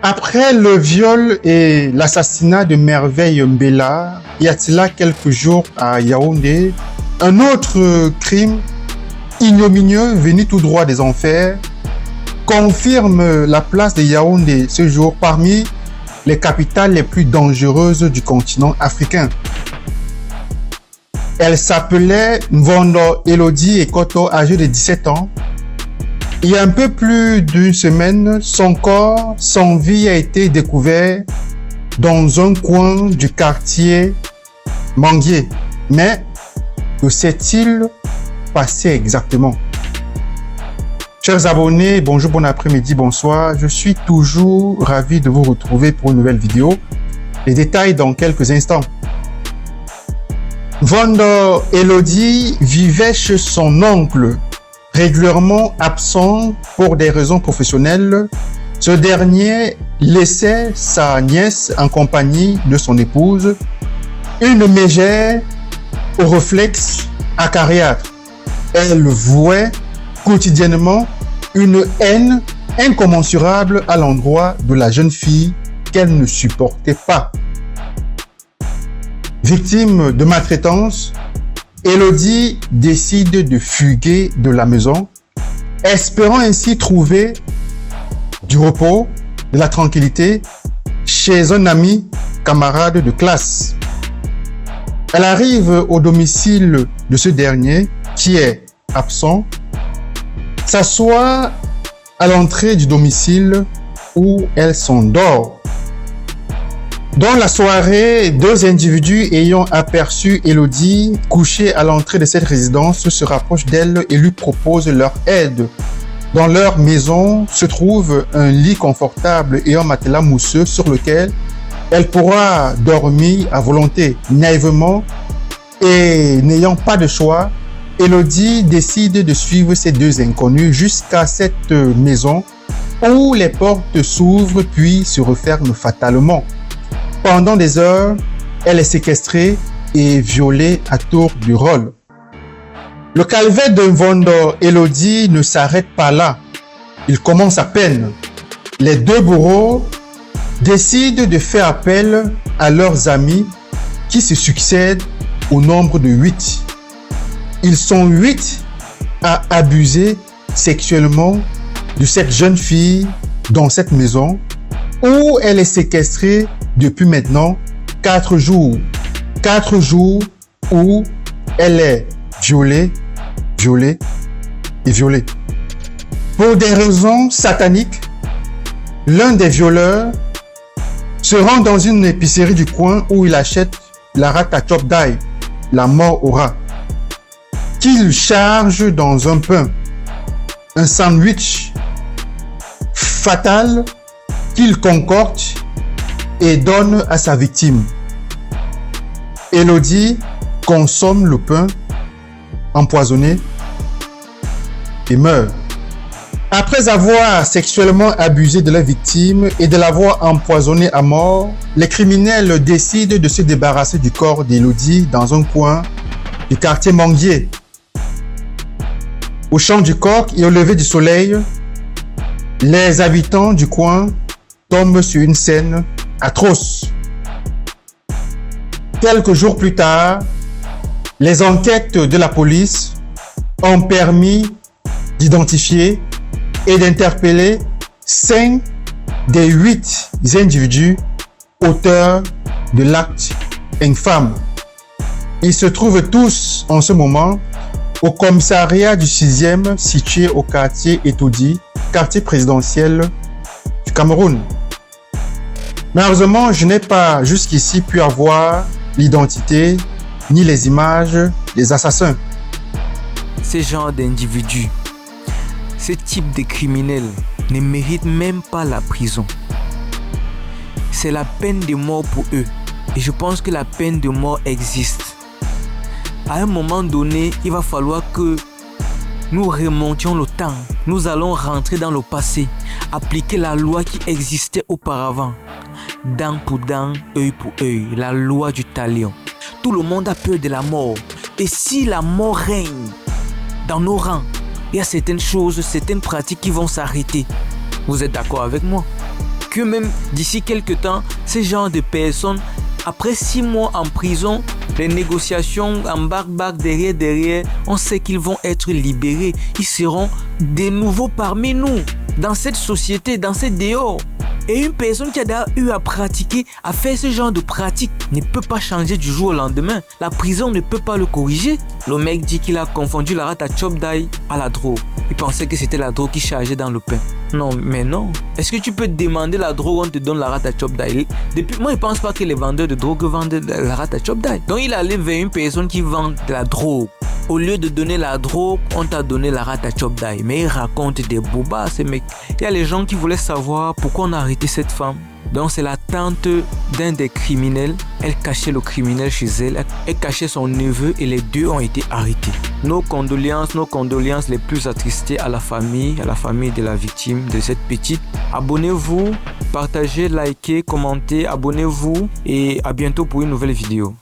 Après le viol et l'assassinat de Merveille Mbela, y a-t-il quelques jours à Yaoundé, un autre crime ignominieux venu tout droit des enfers confirme la place de Yaoundé ce jour parmi les capitales les plus dangereuses du continent africain. Elle s'appelait Mvondo Elodie Ekoto, âgée de 17 ans. Il y a un peu plus d'une semaine, son corps sans vie a été découvert dans un coin du quartier Manguier. Mais que s'est-il passé exactement? Chers abonnés, bonjour, bon après-midi, bonsoir. Je suis toujours ravi de vous retrouver pour une nouvelle vidéo. Les détails dans quelques instants. Mvondo Elodie vivait chez son oncle, régulièrement absent pour des raisons professionnelles. Ce dernier laissait sa nièce en compagnie de son épouse, une mégère au réflexe acariâtre. Elle vouait quotidiennement une haine incommensurable à l'endroit de la jeune fille qu'elle ne supportait pas. Victime de maltraitance, Elodie décide de fuguer de la maison, espérant ainsi trouver du repos, de la tranquillité chez un ami, camarade de classe. Elle arrive au domicile de ce dernier, qui est absent, s'assoit à l'entrée du domicile où elle s'endort. Dans la soirée, deux individus ayant aperçu Elodie couchée à l'entrée de cette résidence se rapprochent d'elle et lui proposent leur aide. Dans leur maison se trouve un lit confortable et un matelas mousseux sur lequel elle pourra dormir à volonté. Naïvement et n'ayant pas de choix, Elodie décide de suivre ces deux inconnus jusqu'à cette maison où les portes s'ouvrent puis se referment fatalement. Pendant des heures, elle est séquestrée et violée à tour de rôle. Le calvaire de Mvondo Elodie ne s'arrête pas là. Il commence à peine. Les deux bourreaux décident de faire appel à leurs amis qui se succèdent au nombre de 8. Ils sont 8 à abuser sexuellement de cette jeune fille dans cette maison où elle est séquestrée depuis maintenant 4 jours. 4 jours où elle est violée et violée. Pour des raisons sataniques, l'un des violeurs se rend dans une épicerie du coin où il achète la rata chop d'ail, la mort au rat, qu'il charge dans un pain, un sandwich fatal qu'il concocte et donne à sa victime. Elodie consomme le pain empoisonné et meurt. Après avoir sexuellement abusé de la victime et de l'avoir empoisonnée à mort, les criminels décident de se débarrasser du corps d'Elodie dans un coin du quartier Manguier. Au chant du coq et au lever du soleil, les habitants du coin tombent sur une scène atroce. Quelques jours plus tard, les enquêtes de la police ont permis d'identifier et d'interpeller 5 des 8 individus auteurs de l'acte infâme. Ils se trouvent tous en ce moment au commissariat du 6e situé au quartier Etoudi, quartier présidentiel du Cameroun. Malheureusement, je n'ai pas jusqu'ici pu avoir l'identité ni les images des assassins. Ce genre d'individus, ce type de criminels ne méritent même pas la prison. C'est la peine de mort pour eux. Et je pense que la peine de mort existe. À un moment donné, il va falloir que nous remontions le temps. Nous allons rentrer dans le passé, appliquer la loi qui existait auparavant. Dent pour dent, œil pour œil, la loi du talion. Tout le monde a peur de la mort. Et si la mort règne dans nos rangs, il y a certaines choses, certaines pratiques qui vont s'arrêter. Vous êtes d'accord avec moi? que même d'ici quelques temps, ces genres de personnes, après 6 mois en prison, les négociations en bac derrière, on sait qu'ils vont être libérés. Ils seront de nouveau parmi nous, dans cette société, dans ces dehors. Et une personne qui a déjà eu à pratiquer, à faire ce genre de pratique, ne peut pas changer du jour au lendemain. La prison ne peut pas le corriger. Le mec dit qu'il a confondu la rate à chop d'ail à la drogue. Il pensait que c'était la drogue qui chargeait dans le pain. Non, mais non. Est-ce que tu peux demander la drogue, on te donne la rate à chop d'ail? Moi, je ne pense pas que les vendeurs de drogue vendent la rate à chop d'ail. Donc, il est allé vers une personne qui vend de la drogue. Au lieu de donner la drogue, on t'a donné la rate à chop d'ail. Mais il raconte des bobas, ces mecs. Il y a les gens qui voulaient savoir pourquoi on a arrêté cette femme. Donc c'est la tante d'un des criminels. Elle cachait le criminel chez elle. Elle cachait son neveu et les deux ont été arrêtés. Nos condoléances les plus attristées à la famille de la victime de cette petite. Abonnez-vous, partagez, likez, commentez, abonnez-vous et à bientôt pour une nouvelle vidéo.